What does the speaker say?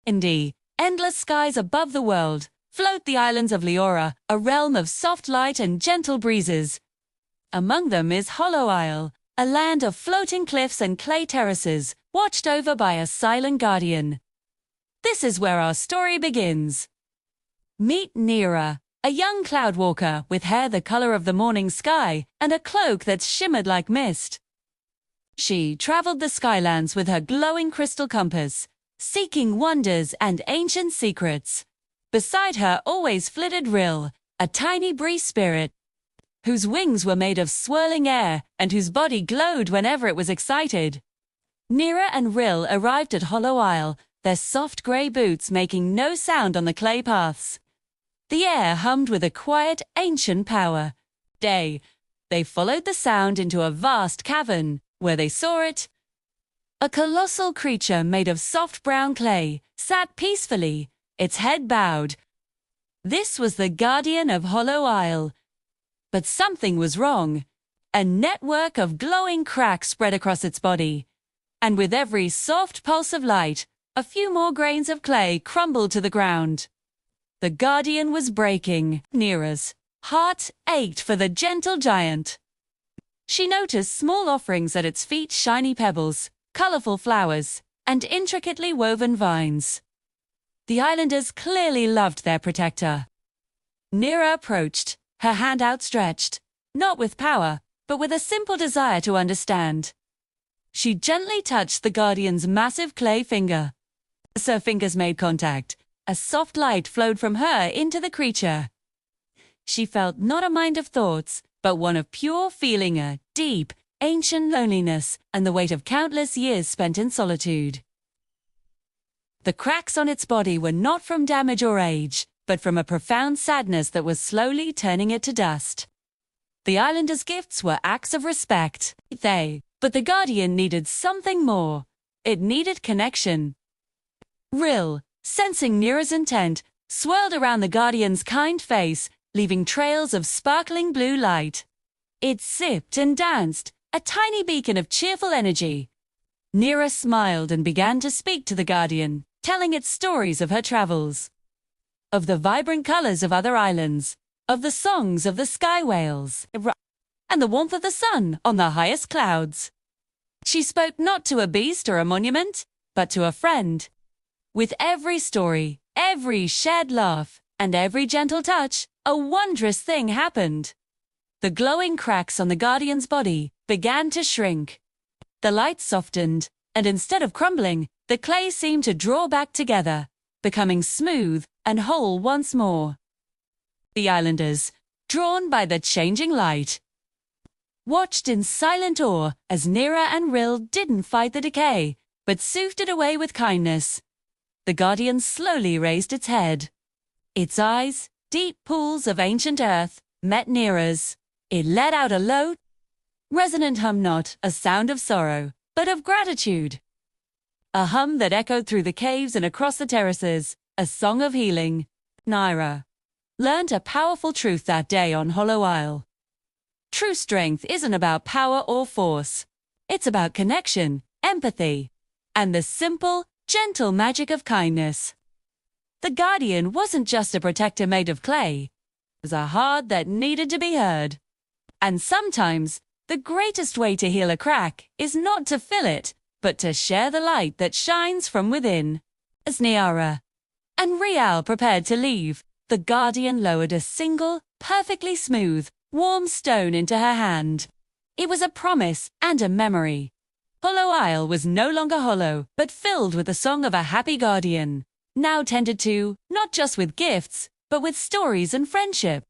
In the endless skies above the world float the islands of Leora, a realm of soft light and gentle breezes. Among them is Hollow Isle, a land of floating cliffs and clay terraces, watched over by a silent guardian. This is where our story begins. Meet Nera, a young cloudwalker with hair the color of the morning sky and a cloak that shimmered like mist. She traveled the skylands with her glowing crystal compass, seeking wonders and ancient secrets. Beside her always flitted Rill, a tiny breeze spirit, whose wings were made of swirling air and whose body glowed whenever it was excited. Nera and Rill arrived at Hollow Isle, their soft grey boots making no sound on the clay paths. The air hummed with a quiet, ancient power. They followed the sound into a vast cavern, where they saw it. A colossal creature made of soft brown clay sat peacefully, its head bowed. This was the guardian of Hollow Isle. But something was wrong. A network of glowing cracks spread across its body. And with every soft pulse of light, a few more grains of clay crumbled to the ground. The guardian was breaking. Nera's heart ached for the gentle giant. She noticed small offerings at its feet, shiny pebbles, colorful flowers, and intricately woven vines. The islanders clearly loved their protector. Nera approached, her hand outstretched, not with power, but with a simple desire to understand. She gently touched the guardian's massive clay finger. As her fingers made contact, a soft light flowed from her into the creature. She felt not a mind of thoughts, but one of pure feeling, a deep, ancient loneliness and the weight of countless years spent in solitude. The cracks on its body were not from damage or age, but from a profound sadness that was slowly turning it to dust. The islanders' gifts were acts of respect. But the guardian needed something more. It needed connection. Rill, sensing Nera's intent, swirled around the guardian's kind face, leaving trails of sparkling blue light. It sipped and danced, a tiny beacon of cheerful energy. Nera smiled and began to speak to the guardian, telling it stories of her travels, of the vibrant colors of other islands, of the songs of the sky whales, and the warmth of the sun on the highest clouds. She spoke not to a beast or a monument, but to a friend. With every story, every shared laugh, and every gentle touch, a wondrous thing happened. The glowing cracks on the guardian's body began to shrink. The light softened, and instead of crumbling, the clay seemed to draw back together, becoming smooth and whole once more. The islanders, drawn by the changing light, watched in silent awe as Nera and Rill didn't fight the decay, but soothed it away with kindness. The guardian slowly raised its head. Its eyes, deep pools of ancient earth, met Nera's. It let out a low, resonant hum, not a sound of sorrow, but of gratitude. A hum that echoed through the caves and across the terraces, a song of healing. Nera learned a powerful truth that day on Hollow Isle. True strength isn't about power or force. It's about connection, empathy, and the simple, gentle magic of kindness. The guardian wasn't just a protector made of clay. It was a heart that needed to be heard. And sometimes, the greatest way to heal a crack is not to fill it, but to share the light that shines from within. As Nera and Rial prepared to leave, the guardian lowered a single, perfectly smooth, warm stone into her hand. It was a promise and a memory. Hollow Isle was no longer hollow, but filled with the song of a happy guardian, now tended to, not just with gifts, but with stories and friendship.